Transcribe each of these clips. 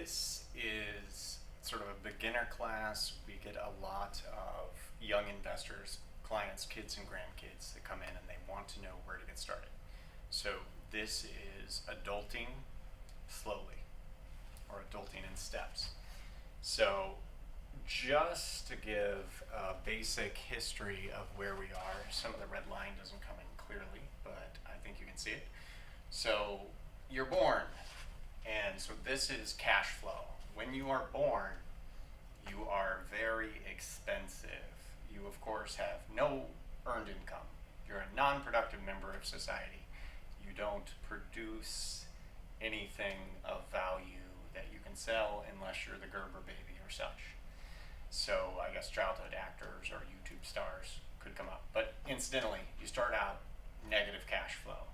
This is sort of a beginner class. We get a lot of young investors, clients, kids, and grandkids that come in and they want to know where to get started. So this is adulting slowly, or adulting in steps. So just to give a basic history of where we are, some of the red line doesn't come in clearly, but I think you can see it. So you're born, and so this is cash flow. When you are born, you are very expensive. You, of course, have no earned income. You're a non-productive member of society. You don't produce anything of value that you can sell unless you're the Gerber baby or such. So I guess childhood actors or YouTube stars could come up. But incidentally, you start out negative cash flow.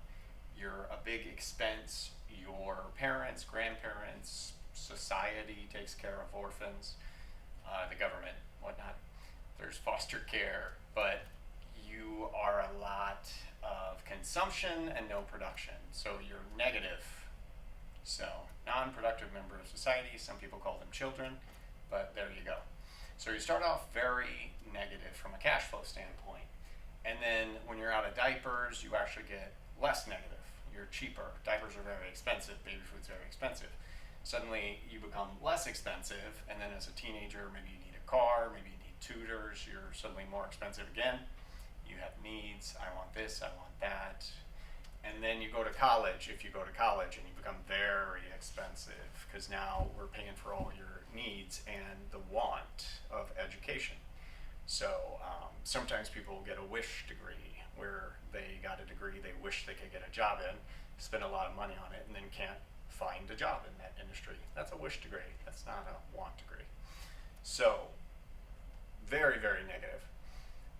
You're a big expense. Your parents, grandparents, society takes care of orphans, the government, whatnot. There's foster care, but you are a lot of consumption and no production. So you're negative. So non-productive member of society, some people call them children, but there you go. So you start off very negative from a cash flow standpoint. And then when you're out of diapers, you actually get less negative. You're cheaper. Diapers are very expensive. Baby food's very expensive. Suddenly you become less expensive, and then as a teenager, maybe you need a car, maybe you need tutors, you're suddenly more expensive again. You have needs. I want this, I want that. And then you go to college, if you go to college, and you become very expensive because now we're paying for all your needs and the want of education. So sometimes people get a wish degree where they got a degree they wish they could get a job in, spend a lot of money on it, and then can't find a job in that industry. That's a wish degree. That's not a want degree. So very, very negative.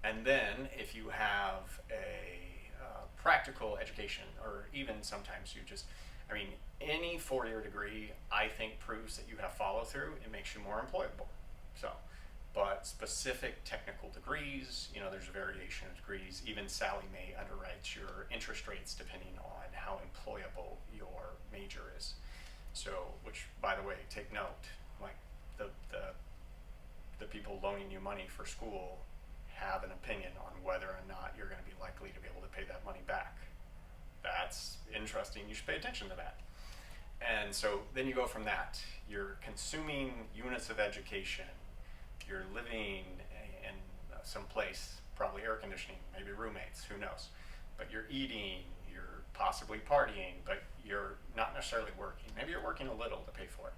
And then if you have a practical education, or even sometimes you just, any four-year degree, I think proves that you have follow through. It makes you more employable. So, but specific technical degrees, there's a variation of degrees. Even Sally Mae underwrites your interest rates depending on how employable your major is. So, which, by the way, take note, like the people loaning you money for school have an opinion on whether or not you're going to be likely to be able to pay that money back. That's interesting. You should pay attention to that. And so then you go from that. You're consuming units of education. You're living in some place, probably air conditioning, maybe roommates, who knows. But you're eating, you're possibly partying, but you're not necessarily working. Maybe you're working a little to pay for it.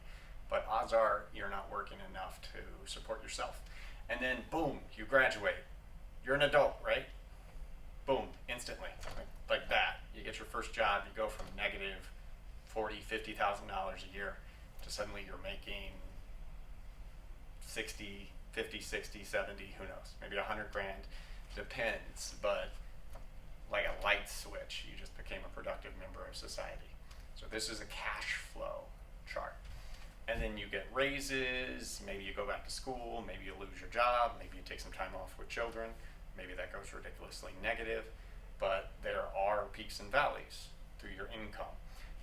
But odds are you're not working enough to support yourself. And then boom, you graduate. You're an adult, right? Boom, instantly, like that. You get your first job, you go from negative $40,000, $50,000 a year to suddenly you're making 60, 50, 60, 70, who knows, maybe 100 grand, depends, but like a light switch, you just became a productive member of society. So this is a cash flow chart. And then you get raises, maybe you go back to school, maybe you lose your job, maybe you take some time off with children, maybe that goes ridiculously negative, but there are peaks and valleys through your income.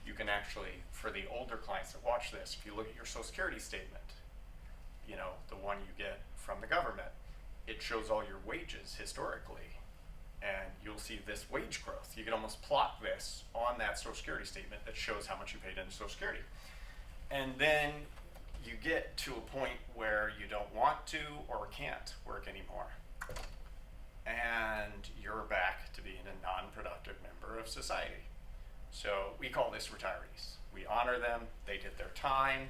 You can actually, for the older clients that watch this, if you look at your Social Security statement, the one you get from the government, it shows all your wages historically, and you'll see this wage growth. You can almost plot this on that Social Security statement that shows how much you paid into Social Security. And then you get to a point where you don't want to or can't work anymore. And you're back to being a non-productive member of society. So we call this retirees. We honor them, they did their time.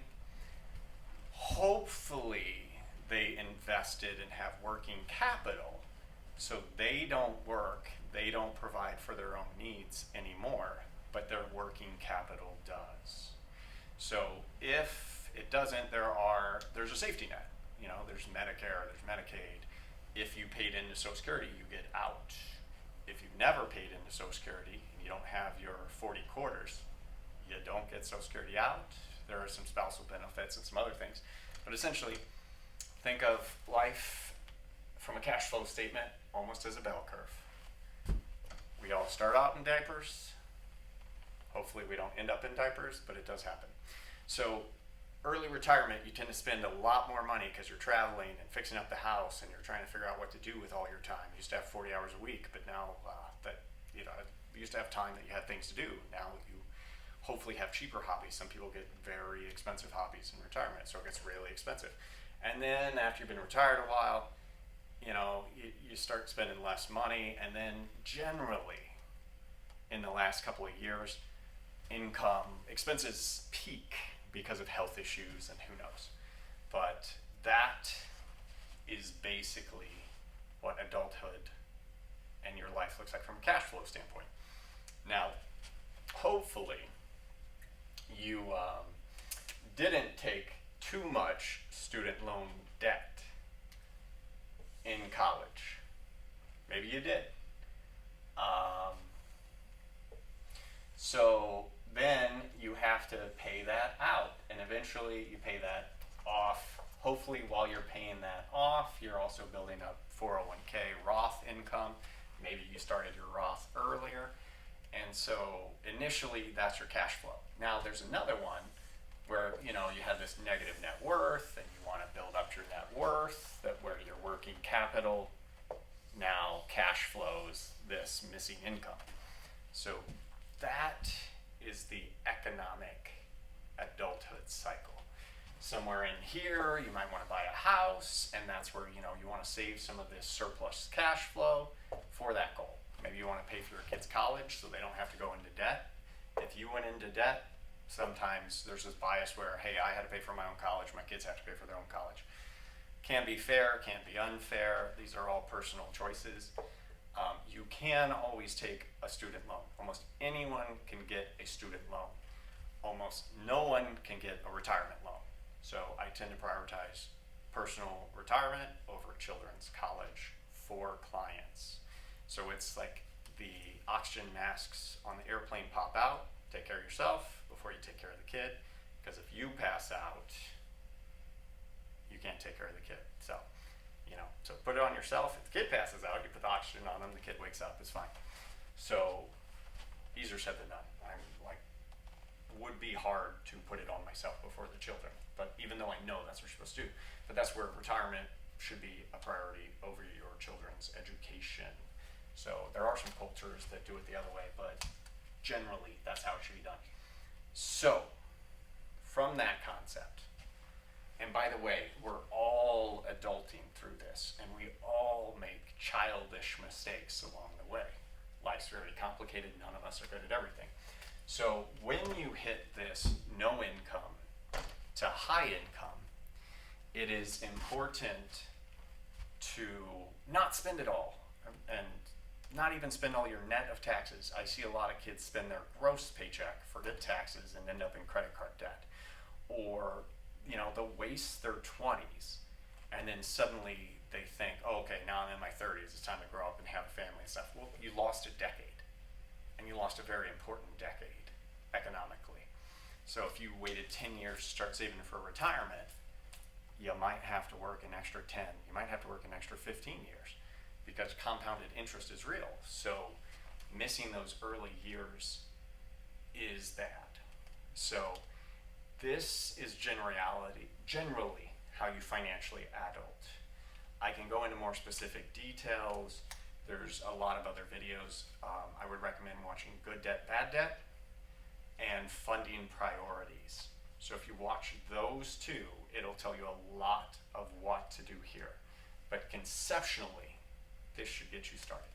Hopefully they invested and have working capital so they don't work, they don't provide for their own needs anymore, but their working capital does. So if it doesn't, there's a safety net. There's Medicare, there's Medicaid. If you paid into Social Security, you get out. If you've never paid into Social Security and you don't have your 40 quarters, you don't get Social Security out. There are some spousal benefits and some other things. But essentially, think of life from a cash flow statement almost as a bell curve. We all start out in diapers. Hopefully we don't end up in diapers, but it does happen. So early retirement, you tend to spend a lot more money because you're traveling and fixing up the house and you're trying to figure out what to do with all your time. You used to have 40 hours a week, but now you used to have time that you had things to do. Now you hopefully have cheaper hobbies. Some people get very expensive hobbies in retirement, so it gets really expensive. And then after you've been retired a while, you start spending less money, and then generally in the last couple of years, expenses peak because of health issues and who knows. But that is basically what adulthood and your life looks like from a cash flow standpoint. Now, hopefully, you didn't take too much student loan debt in college. Maybe you did. So then you have to pay that out, and eventually you pay that off. Hopefully while you're paying that off, you're also building up 401k Roth income. Maybe you started your Roth earlier, and so initially that's your cash flow. Now there's another one where you had this negative net worth, and you want to build up your net worth, where your working capital now cash flows this missing income. So that is the economic adulthood cycle. Somewhere in here, you might want to buy a house, and that's where you want to save some of this surplus cash flow for that goal. Maybe you want to pay for your kids' college so they don't have to go into debt. If you went into debt, sometimes there's this bias where, hey, I had to pay for my own college, my kids have to pay for their own college. Can be fair, can be unfair. These are all personal choices. You can always take a student loan. Almost anyone can get a student loan. Almost no one can get a retirement loan. So I tend to prioritize personal retirement over children's college for clients. So it's like the oxygen masks on the airplane pop out. Take care of yourself before you take care of the kid. Because if you pass out, you can't take care of the kid. So put it on yourself. If the kid passes out, you put the oxygen on them, the kid wakes up, it's fine. So easier said than done. Would be hard to put it on myself before the children. But even though I know that's what you're supposed to do, but that's where retirement should be a priority over your children's education. So there are some cultures that do it the other way, but generally that's how it should be done. So from that concept, and by the way, we're all adulting through this, and we all make childish mistakes along the way. Life's very complicated, none of us are good at everything. So when you hit this no income to high income, it is important to not spend it all, and not even spend all your net of taxes. I see a lot of kids spend their gross paycheck, forget taxes, and end up in credit card debt. Or they'll waste their 20s, and then suddenly they think, oh, okay, now I'm in my 30s, it's time to grow up and have a family and stuff. Well, you lost a decade, and you lost a very important decade economically. So if you waited 10 years to start saving for retirement, you might have to work an extra 10, you might have to work an extra 15 years, because compounded interest is real. So missing those early years is bad. So this is generally how you financially adult. I can go into more specific details. There's a lot of other videos. I would recommend watching Good Debt, Bad Debt, and Funding Priorities. So if you watch those two, it'll tell you a lot of what to do here. But conceptually, this should get you started.